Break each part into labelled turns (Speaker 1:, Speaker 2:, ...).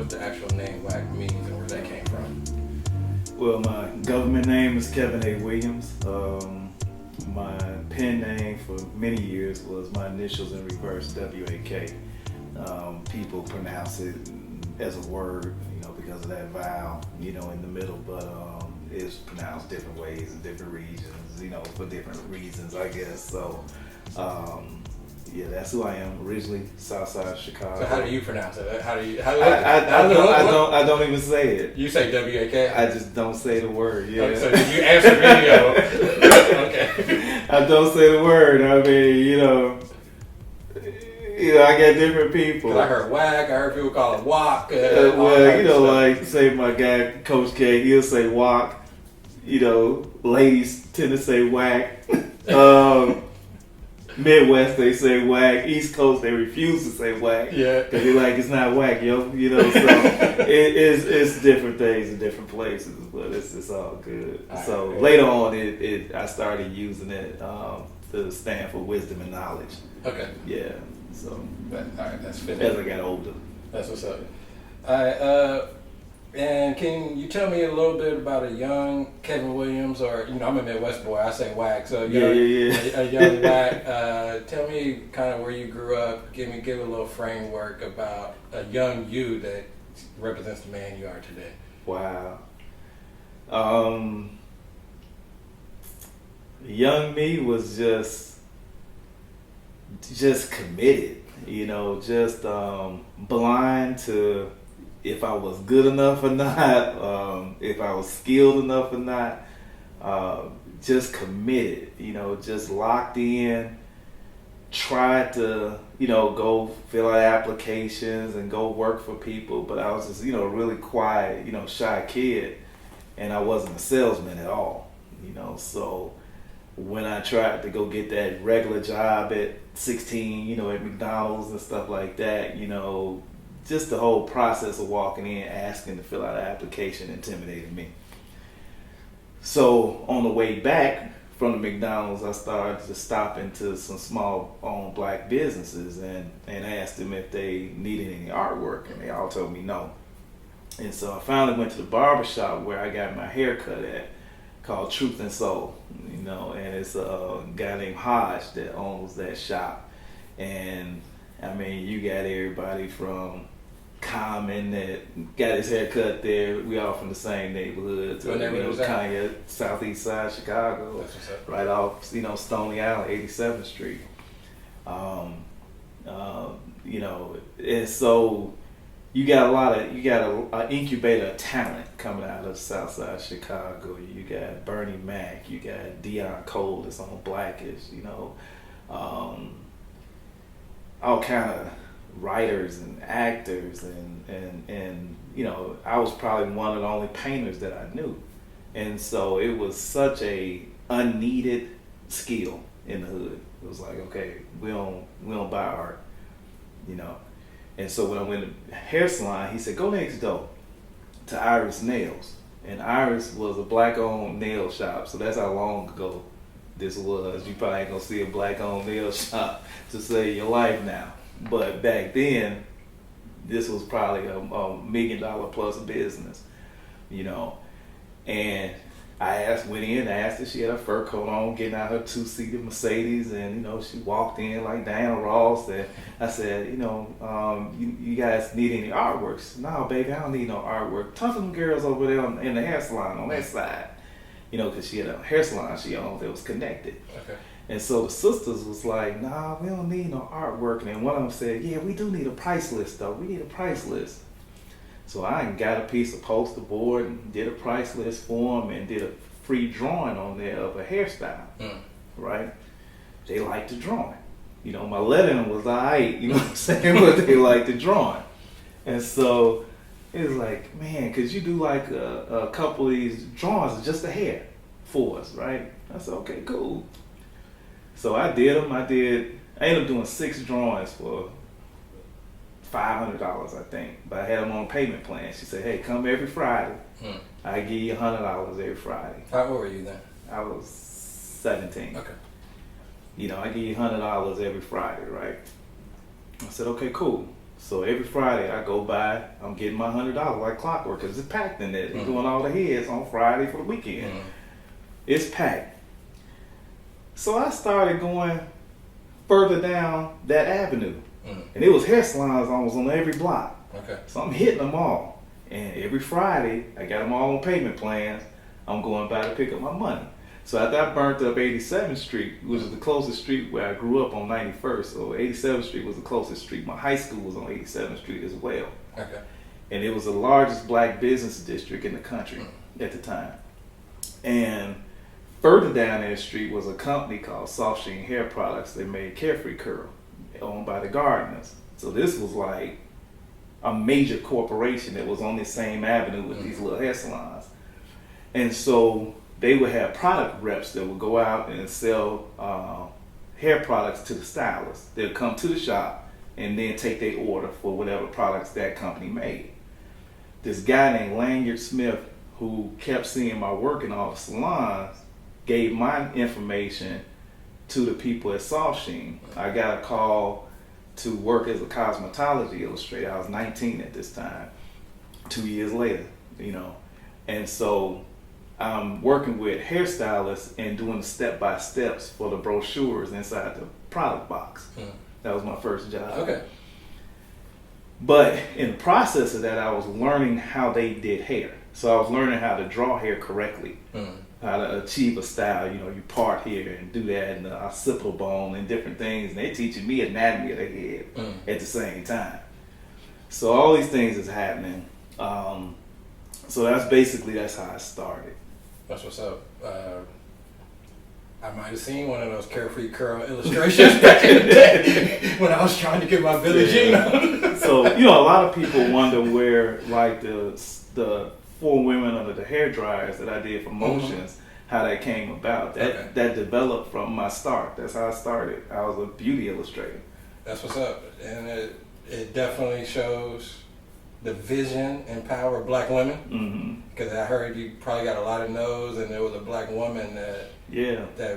Speaker 1: what the actual name WAK means and where that came from.
Speaker 2: Well, my government name is Kevin A. Williams. My pen name for many years was my initials in reverse, WAK. People pronounce it as a word, because of that vowel, in the middle, but it's pronounced different ways in different regions, for different reasons, I guess. So, yeah, that's who I am. Originally, Southside Chicago.
Speaker 1: So how do you pronounce it?
Speaker 2: I don't even say it.
Speaker 1: You say WAK?
Speaker 2: I just don't say the word. Yeah.
Speaker 1: Okay, so you answer video. Okay.
Speaker 2: I don't say the word. I mean, I got different people.
Speaker 1: I heard WAK. I heard people call it WAK.
Speaker 2: Like say my guy Coach K, he'll say WAK. Ladies tend to say WAK. Midwest they say WAK. East Coast they refuse to say WAK. Yeah, because they're like, it's not WAK, yo. So it's different things in different places, but it's all good. Later on, I started using it to stand for wisdom and knowledge. Okay. Yeah. So.
Speaker 1: All right, that's fitting.
Speaker 2: As I got older.
Speaker 1: That's what's up. All right. And can you tell me a little bit about a young Kevin Williams, or I'm a Midwest boy, I say WAK, so a young WAK. Tell me kind of where you grew up. Give a little framework about a young you that represents the man you are today.
Speaker 2: Wow. Young me was just committed, just blind to if I was good enough or not, if I was skilled enough or not, just committed, just locked in, tried to, go fill out applications and go work for people, but I was just, really quiet, shy kid, and I wasn't a salesman at all, so when I tried to go get that regular job at 16, at McDonald's and stuff like that, just the whole process of walking in, asking to fill out an application intimidated me. So on the way back from the McDonald's, I started to stop into some small owned black businesses and asked them if they needed any artwork, and they all told me no. And so I finally went to the barbershop where I got my hair cut at, called Truth and Soul, and it's a guy named Hodge that owns that shop. And I mean, you got everybody from Common that got his hair cut there. We all from the same neighborhood. To, Kanye, Southeast Side Chicago, right off, Stony Island, 87th Street. And so you got an incubator of talent coming out of Southside Chicago. You got Bernie Mac, you got Dion Cole that's on Blackish, all kind of writers and actors and I was probably one of the only painters that I knew, and so it was such a unneeded skill in the hood. It was like, okay, we don't buy art, and so when I went to the hair salon, he said, go next door to Iris Nails, and Iris was a black owned nail shop, so that's how long ago this was. You probably ain't gonna see a black owned nail shop to save your life now. But back then, this was probably a $1 million plus business, and I went in, asked her, she had her fur coat on, getting out her 2-seater Mercedes, and, she walked in like Diana Ross, and I said, you guys need any artwork? She said, no, baby, I don't need no artwork. Talk to them girls over there in the hair salon on that side, because she had a hair salon she owned that was connected. Okay. And so the sisters was like, nah, we don't need no artwork. And then one of them said, yeah, we do need a price list, though. We need a price list. So I got a piece of poster board and did a price list for them and did a free drawing on there of a hairstyle, right? They liked the drawing. My lettering was all right, what I'm saying? But they liked the drawing. And so it was like, man, could you do like a couple of these drawings of just the hair for us, right? I said, okay, cool. So I did them. I ended up doing 6 drawings for $500, I think. But I had them on payment plan. She said, hey, come every Friday. I give you $100 every Friday.
Speaker 1: How old were you then?
Speaker 2: I was 17.
Speaker 1: Okay.
Speaker 2: I give you $100 every Friday, right? I said, okay, cool. So every Friday I go by, I'm getting my $100 like clockwork because it's packed in there. They're doing all the heads on Friday for the weekend. It's packed. So I started going further down that avenue. And it was hair salons almost on every block.
Speaker 1: Okay.
Speaker 2: So I'm hitting them all. And every Friday, I got them all on payment plans. I'm going by to pick up my money. So after I burnt up 87th Street, which is the closest street where I grew up on 91st, so 87th Street was the closest street. My high school was on 87th Street as well.
Speaker 1: Okay.
Speaker 2: And it was the largest black business district in the country at the time. And further down that street was a company called Soft Sheen Hair Products. They made Carefree Curl, owned by the Gardeners. So this was like a major corporation that was on the same avenue with these little hair salons. And so they would have product reps that would go out and sell hair products to the stylists. They'd come to the shop and then take their order for whatever products that company made. This guy named Lanyard Smith, who kept seeing my work in all the salons, gave my information to the people at Soft Sheen. I got a call to work as a cosmetology illustrator. I was 19 at this time, 2 years later, you know. And so I'm working with hairstylists and doing the step-by-steps for the brochures inside the product box. That was my first job.
Speaker 1: Okay.
Speaker 2: But in the process of that, I was learning how they did hair. So I was learning how to draw hair correctly, how to achieve a style. You know, you part here and do that, and the occipital bone and different things. And they're teaching me anatomy of the head at the same time. So all these things is happening. So that's how I started.
Speaker 1: That's what's up. I might have seen one of those Carefree Curl illustrations back in the day when I was trying to get my Billie Jean on.
Speaker 2: So, you know, a lot of people wonder where, like, the 4 women under the hair dryers that I did for Motions, how that came about. That developed from my start. That's how I started. I was a beauty illustrator.
Speaker 1: That's what's up. And it definitely shows the vision and power of black women. Because I heard you probably got a lot of no's, and there was a black woman that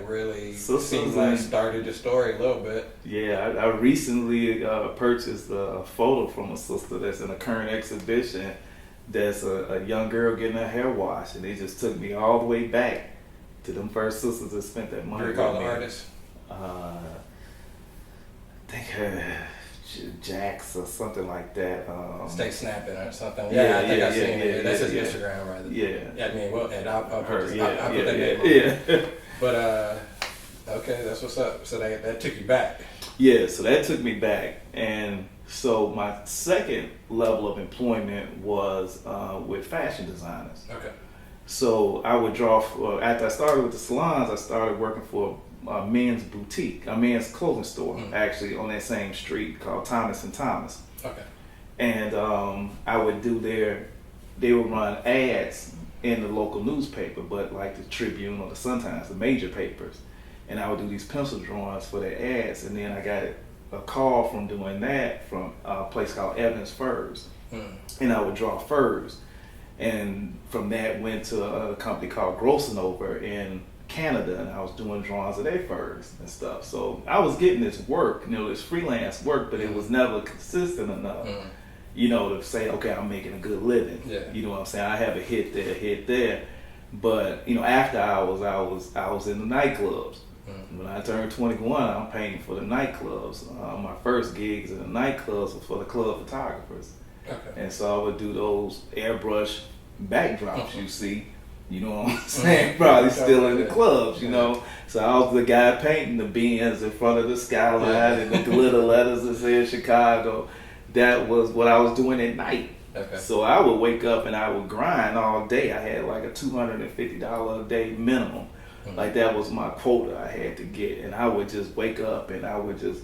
Speaker 1: really seemed like started the story a little bit.
Speaker 2: Yeah, I recently purchased a photo from a sister that's in a current exhibition. That's a young girl getting her hair washed, and they just took me all the way back to them first sisters that spent that money.
Speaker 1: Do you recall the artist?
Speaker 2: I think Jax or something like that.
Speaker 1: Stay Snapping or something. Yeah, I think I've seen it. That's his Instagram, right?
Speaker 2: Yeah.
Speaker 1: I mean, well, and I'll put that
Speaker 2: yeah,
Speaker 1: name on. But okay, that's what's up. So that took you back.
Speaker 2: Yeah, so that took me back, and so my second level of employment was with fashion designers.
Speaker 1: Okay.
Speaker 2: So I would draw. After I started with the salons, I started working for a men's boutique, a men's clothing store, actually on that same street called Thomas and Thomas.
Speaker 1: Okay.
Speaker 2: And I would do they would run ads in the local newspaper, but like the Tribune or the Sun-Times, the major papers. And I would do these pencil drawings for their ads. And then I got a call from doing that from a place called Evans Furs. And I would draw furs. And from that went to a company called Grossenova in Canada, and I was doing drawings of their furs and stuff. So I was getting this work, this freelance work, but it was never consistent enough, to say, okay, I'm making a good living.
Speaker 1: Yeah.
Speaker 2: You know what I'm saying? I have a hit there. But, after hours, I was in the nightclubs. When I turned 21, I'm paying for the nightclubs. My first gigs in the nightclubs were for the club photographers.
Speaker 1: Okay.
Speaker 2: And so I would do those airbrush backdrops you see. You know what I'm saying? Probably still in the clubs, So I was the guy painting the Benz in front of the skyline and the glitter letters that said Chicago. That was what I was doing at night.
Speaker 1: Okay.
Speaker 2: So I would wake up and I would grind all day. I had like a $250 a day minimum. Like that was my quota I had to get. And I would just wake up and I would just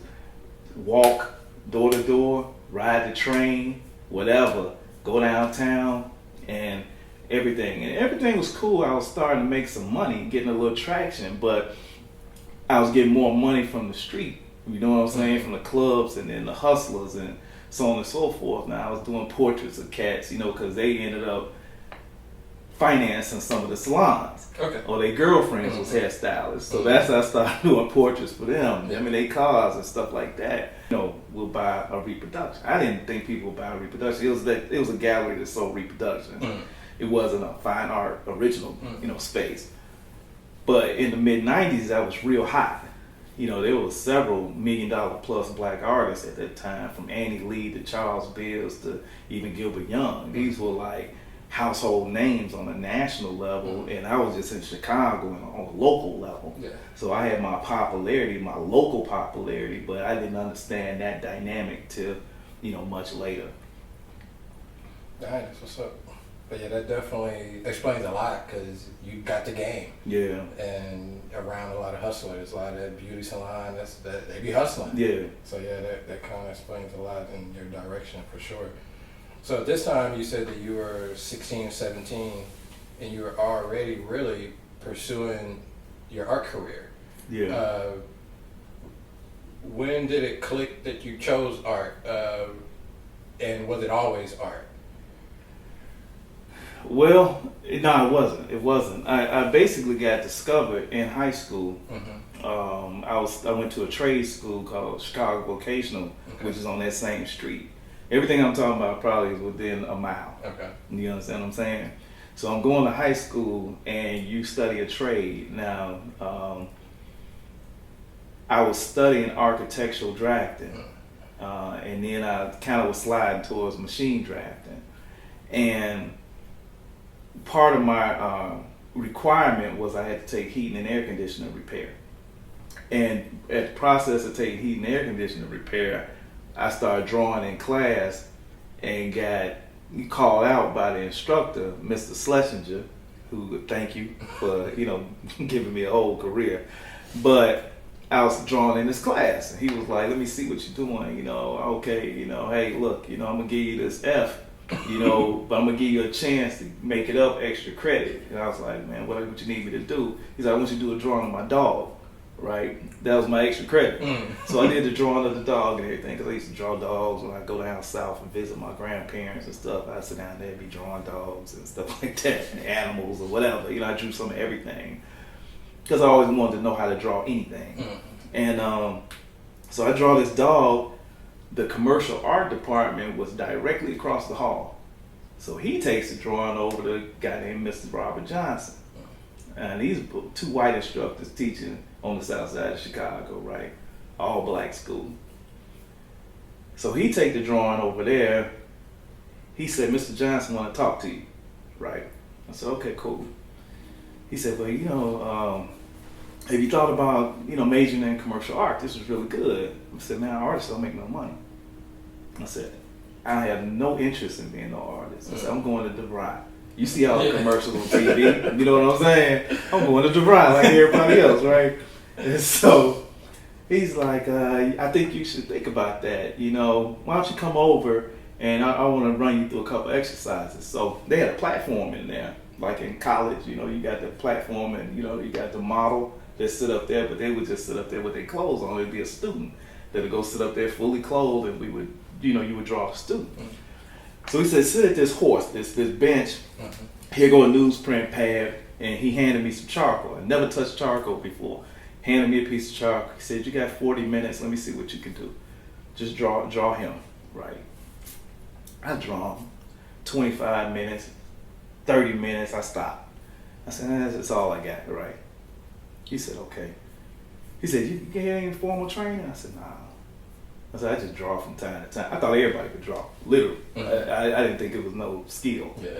Speaker 2: walk door to door, ride the train, whatever, go downtown and everything. And everything was cool. I was starting to make some money, getting a little traction, but I was getting more money from the street. You know what I'm saying? From the clubs and then the hustlers and so on and so forth. Now I was doing portraits of cats, because they ended up financing some of the salons.
Speaker 1: Okay.
Speaker 2: Or their girlfriends was hairstylists. So that's how I started doing portraits for them. I mean, they cars and stuff like that. Will buy a reproduction. I didn't think people would buy a reproduction. It was a gallery that sold reproductions. It wasn't a fine art original, space. But in the mid '90s, that was real hot. There was several $1 million plus black artists at that time, from Annie Lee to Charles Bills to even Gilbert Young. These were like household names on a national level, and I was just in Chicago on a local level. Yeah. So I had my popularity, my local popularity, but I didn't understand that dynamic till, much later.
Speaker 1: That's what's up. But yeah, that definitely explains a lot, because you got the game. Yeah. And around a lot of hustlers, a lot of that beauty salon, they be hustling. Yeah. So yeah, that kind of explains a lot in your direction for sure. So at this time, you said that you were 16 or 17, and you were already really pursuing your art career. Yeah. When did it click that you chose art, and was it always art?
Speaker 2: Well, no, it wasn't. It wasn't. I basically got discovered in high school. I went to a trade school called Chicago Vocational, which is on that same street. Everything I'm talking about probably is within a mile. Okay. You understand what I'm saying? So I'm going to high school, and you study a trade. Now, I was studying architectural drafting, and then I kind of was sliding towards machine drafting. And part of my requirement was I had to take heating and air conditioning repair. And at the process of taking heating and air conditioning repair, I started drawing in class and got called out by the instructor, Mr. Schlesinger, who, thank you for, giving me a whole career. But I was drawing in his class, and he was like, let me see what you're doing, okay, hey, look, I'm going to give you this F, but I'm going to give you a chance to make it up extra credit. And I was like, man, what you need me to do? He's like, I want you to do a drawing of my dog. Right, that was my extra credit. So I did the drawing of the dog and everything, because I used to draw dogs when I go down south and visit my grandparents and stuff. I'd sit down there and be drawing dogs and stuff like that, and animals or whatever. I drew some of everything, because I always wanted to know how to draw anything. And so I draw this dog. The commercial art department was directly across the hall, so he takes the drawing over to a guy named Mr. Robert Johnson. And these are two white instructors teaching on the south side of Chicago, right? All black school. So he take the drawing over there. He said, Mr. Johnson want to talk to you, right? I said, okay, cool. He said, well, have you thought about, majoring in commercial art? This is really good. I said, man, artists don't make no money. I said, I have no interest in being an artist. I said, I'm going to DeVry. You see all the commercials on TV, you know what I'm saying? I'm going to DeVry like everybody else, right? And so he's like, I think you should think about that. Why don't you come over, and I want to run you through a couple exercises. So they had a platform in there, like in college, you got the platform, and you got the model that sit up there, but they would just sit up there with their clothes on. It'd be a student that would go sit up there fully clothed, and we would, you would draw a student. So he said, sit at this horse, this bench. Here go a newsprint pad, and he handed me some charcoal. I never touched charcoal before. Handed me a piece of charcoal. He said, you got 40 minutes. Let me see what you can do. Just draw him, right? I draw him. 25 minutes, 30 minutes, I stopped. I said, that's all I got, right? He said, okay. He said, you get any formal training? I said, nah. I said, I just draw from time to time. I thought everybody could draw, literally. I didn't think it was no skill. Yeah.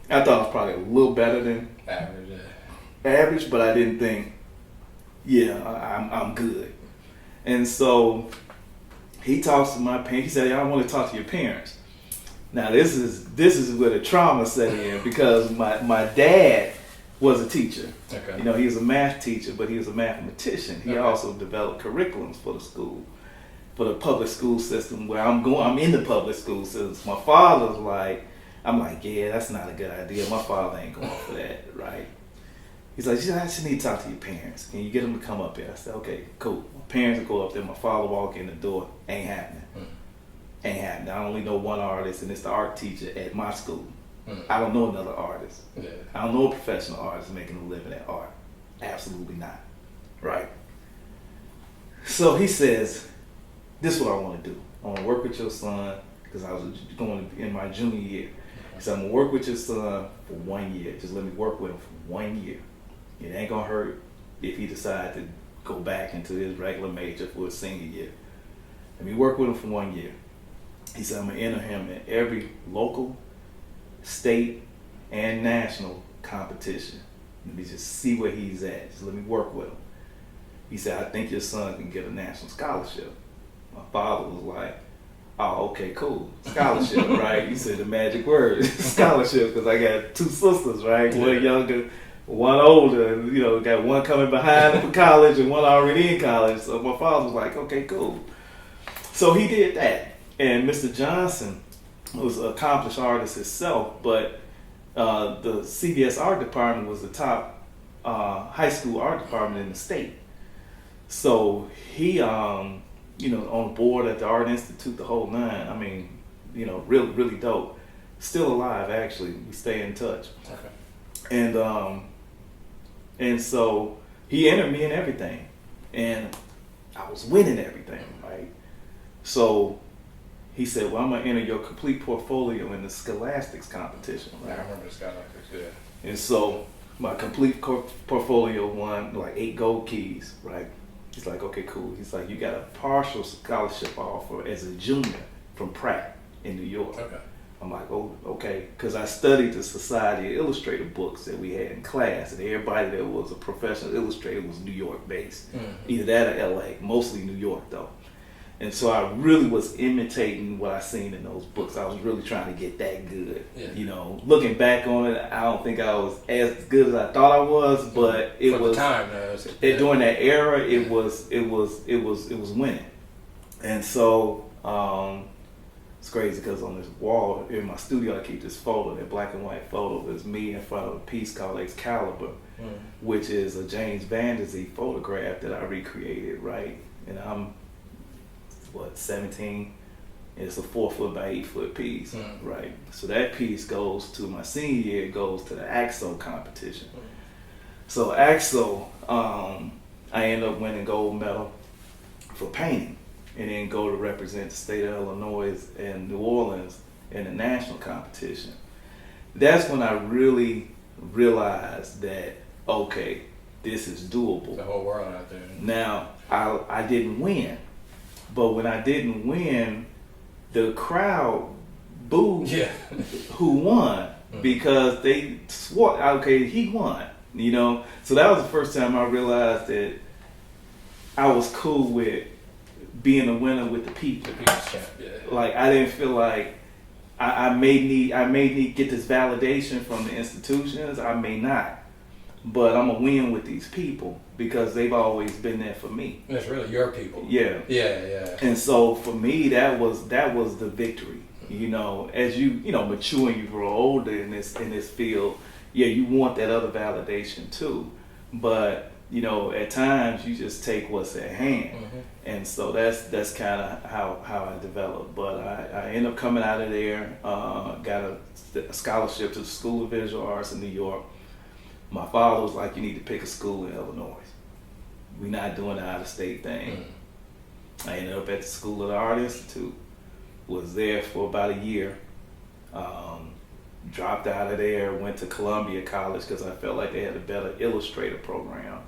Speaker 2: I thought I was probably a little better than average, but I didn't think, I'm good. And so he talks to my parents. He said, I want to talk to your parents. Now this is where the trauma set in, because my dad was a teacher. Okay. He was a math teacher, but he was a mathematician. He also developed curriculums for the school, for the public school system where I'm in the public school system. My father's like, I'm like, yeah, that's not a good idea. My father ain't going for that, right? He's like, I just need to talk to your parents. Can you get them to come up here? I said, okay, cool. My parents will go up there. My father walk in the door. Ain't happening. Ain't happening. I only know one artist, and it's the art teacher at my school. I don't know another artist.
Speaker 1: Yeah.
Speaker 2: I don't know a professional artist making a living at art. Absolutely not. Right? So he says, this is what I want to do. I want to work with your son, because I was going in my junior year. So I'm going to work with your son for 1 year. Just let me work with him for 1 year. It ain't going to hurt if he decides to go back into his regular major for his senior year. Let me work with him for 1 year. He said, I'm going to enter him in every local, state, and national competition. Let me just see where he's at. Just let me work with him. He said, I think your son can get a national scholarship. My father was like, oh, okay, cool. Scholarship, right? You said the magic word, scholarship, because I got two sisters, right? One younger, one older, and, got one coming behind for college and one already in college. So my father was like, okay, cool. So he did that. And Mr. Johnson was an accomplished artist himself, but the CBS art department was the top high school art department in the state. So he, on board at the Art Institute, the whole nine. I mean, really, really dope. Still alive, actually. We stay in touch. Okay. And so he entered me in everything, and I was winning everything, right? So he said, well, I'm going to enter your complete portfolio in the Scholastics competition. Right?
Speaker 1: I remember the Scholastics, yeah.
Speaker 2: And so my complete portfolio won like 8 gold keys, right? He's like, okay, cool. He's like, you got a partial scholarship offer as a junior from Pratt in New York. Okay. I'm like, oh, okay. Because I studied the Society of Illustrator books that we had in class, and everybody that was a professional illustrator was New York based. Either that or LA, mostly New York though. And so I really was imitating what I seen in those books. I was really trying to get that good. Yeah. Looking back on it, I don't think I was as good as I thought I was, but it was
Speaker 1: time,
Speaker 2: during that era. It was winning. And so it's crazy because on this wall in my studio, I keep this photo, that black and white photo. It's me in front of a piece called Excalibur, which is a James Vanderzee photograph that I recreated. Right, and I'm 17, and it's a 4 foot by 8 foot piece, right? So that piece goes to my senior year, it goes to the AXO competition. So AXO, I end up winning gold medal for painting, and then go to represent the state of Illinois and New Orleans in the national competition. That's when I really realized that, okay, this is doable.
Speaker 1: The whole world out there.
Speaker 2: Now, I didn't win. But when I didn't win, the crowd booed who won because they swore, okay, he won, So that was the first time I realized that I was cool with being a winner with the people. Like I didn't feel like I may need get this validation from the institutions. I may not. But I'm going to win with these people because they've always been there for me.
Speaker 1: It's really your people.
Speaker 2: Yeah.
Speaker 1: Yeah.
Speaker 2: And so for me, that was the victory. As you mature and you grow older in this field, you want that other validation too. But at times you just take what's at hand. And so that's kind of how I developed. But I ended up coming out of there, got a scholarship to the School of Visual Arts in New York. My father was like, you need to pick a school in Illinois. We're not doing the out-of-state thing. I ended up at the School of the Art Institute. Was there for about a year. Dropped out of there, went to Columbia College because I felt like they had a better illustrator program.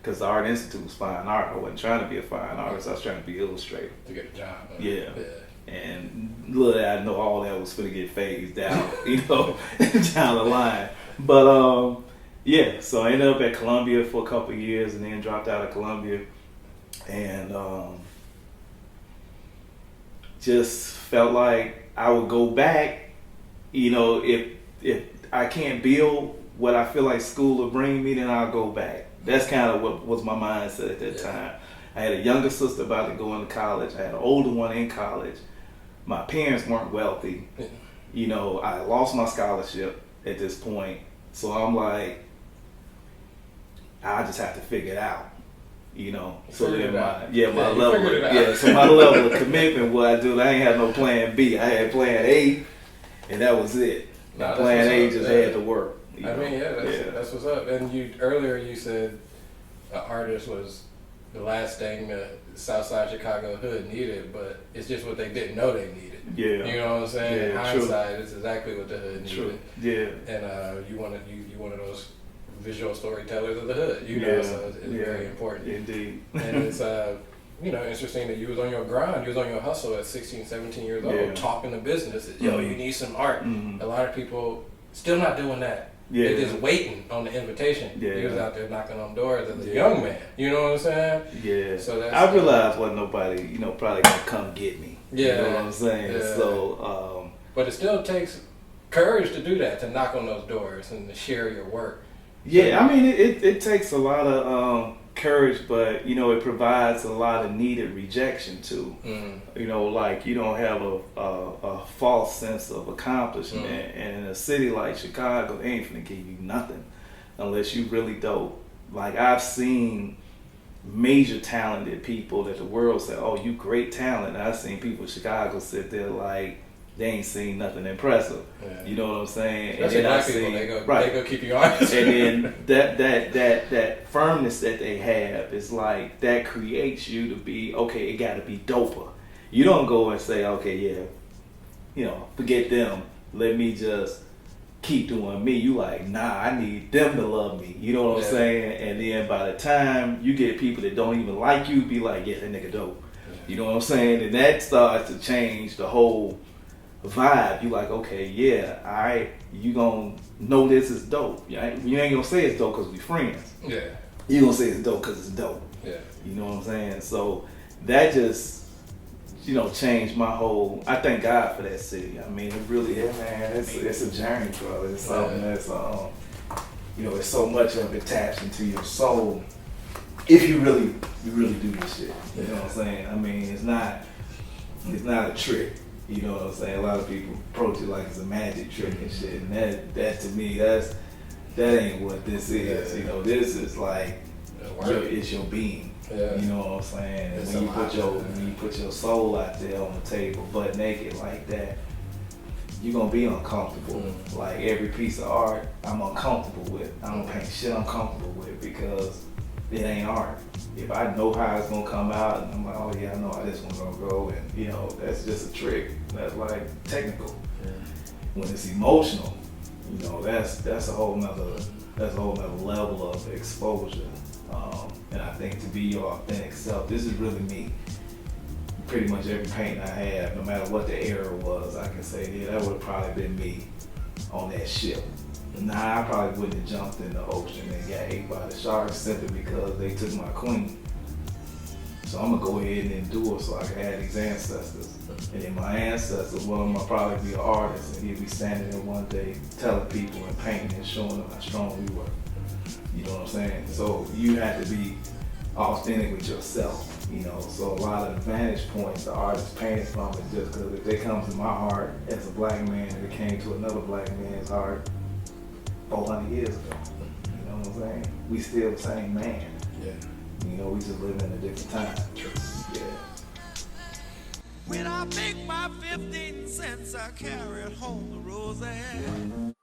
Speaker 2: Because the Art Institute was fine art. I wasn't trying to be a fine artist. I was trying to be an illustrator.
Speaker 1: To get a job.
Speaker 2: Yeah. And little did I know all that was going to get phased out, down the line. But so I ended up at Columbia for a couple of years and then dropped out of Columbia and just felt like I would go back, if I can't build what I feel like school will bring me, then I'll go back. That's kind of what was my mindset at that time. I had a younger sister about to go into college. I had an older one in college. My parents weren't wealthy. I lost my scholarship at this point. So I'm like, I just have to figure it out, So then my level of commitment, what I do, I ain't had no plan B. I had plan A, and that was it.
Speaker 1: No,
Speaker 2: Plan A just had to work.
Speaker 1: I mean, that's what's up. And earlier you said an artist was the last thing the Southside Chicago hood needed, but it's just what they didn't know they needed.
Speaker 2: Yeah.
Speaker 1: You know what I'm saying?
Speaker 2: Yeah,
Speaker 1: In hindsight, it's exactly what the hood needed.
Speaker 2: True. Yeah.
Speaker 1: And you one of those visual storytellers of the hood. You know, so it's very important.
Speaker 2: Indeed.
Speaker 1: And it's interesting that you was on your grind, you was on your hustle at 16, 17 years old, talking to business. Yo, you need some art. A lot of people still not doing that.
Speaker 2: Yeah.
Speaker 1: They're just waiting on the invitation.
Speaker 2: Yeah.
Speaker 1: He was out there knocking on doors as a young man. You know what I'm saying?
Speaker 2: Yeah.
Speaker 1: So
Speaker 2: I realized wasn't nobody, probably gonna come get me.
Speaker 1: Yeah.
Speaker 2: You know what I'm saying?
Speaker 1: Yeah.
Speaker 2: So,
Speaker 1: but it still takes courage to do that, to knock on those doors and to share your work.
Speaker 2: Yeah, I mean, it takes a lot of courage, but it provides a lot of needed rejection too. Like you don't have a false sense of accomplishment, and in a city like Chicago, they ain't finna give you nothing unless you really dope. Like I've seen major talented people that the world say, "Oh, you great talent." And I've seen people in Chicago sit there like they ain't seen nothing impressive. Yeah. You know what I'm saying?
Speaker 1: That's
Speaker 2: and then
Speaker 1: they go keep you honest.
Speaker 2: And then that firmness that they have is like that creates you to be okay. It got to be doper. You don't go and say, okay, forget them. Let me just keep doing me. You like, nah, I need them to love me. You know what I'm saying? And then by the time you get people that don't even like you, be like, yeah, that nigga dope. Yeah. You know what I'm saying? And that starts to change the whole vibe. You like, okay, yeah, alright, you gonna know this is dope. You ain't gonna say it's dope because we friends. Yeah. You gonna say it's dope because it's dope. Yeah. You know what I'm saying? So that just changed my whole. I thank God for that city. I mean, it really is, man. It's a journey, brother. It's something that's it's so much of it taps into your soul if you really do this shit. You know what I'm saying? I mean, it's not a trick. You know what I'm saying? A lot of people approach it like it's a magic trick and shit, and that to me, that ain't what this is. This is like it's your being. Yeah. You know what I'm saying? And when you put your soul out there on the table, butt naked like that, you're gonna be uncomfortable. Like every piece of art, I'm uncomfortable with. I don't paint shit I'm comfortable with because it ain't art. If I know how it's gonna come out, and I'm like, oh yeah, I know how this one's gonna go, and that's just a trick. That's like technical. Yeah. When it's emotional, that's a whole nother level of exposure. And I think to be your authentic self, this is really me. Pretty much every painting I have, no matter what the era was, I can say, yeah, that would have probably been me on that ship. Nah, I probably wouldn't have jumped in the ocean and got ate by the sharks simply because they took my queen. So I'm gonna go ahead and endure so I can have these ancestors. And then my ancestors, one of them will probably be an artist, and he'll be standing there one day telling people and painting and showing them how strong we were. You know what I'm saying? So you have to be authentic with yourself. So a lot of the vantage points the artist painted from it just because if they come to my heart as a black man and it came to another black man's heart 400 years ago. You know what I'm saying? We still the same man. Yeah. We just live in a different time. True. Yeah.
Speaker 3: When I make my 15 cents, I carry it home to Roseanne.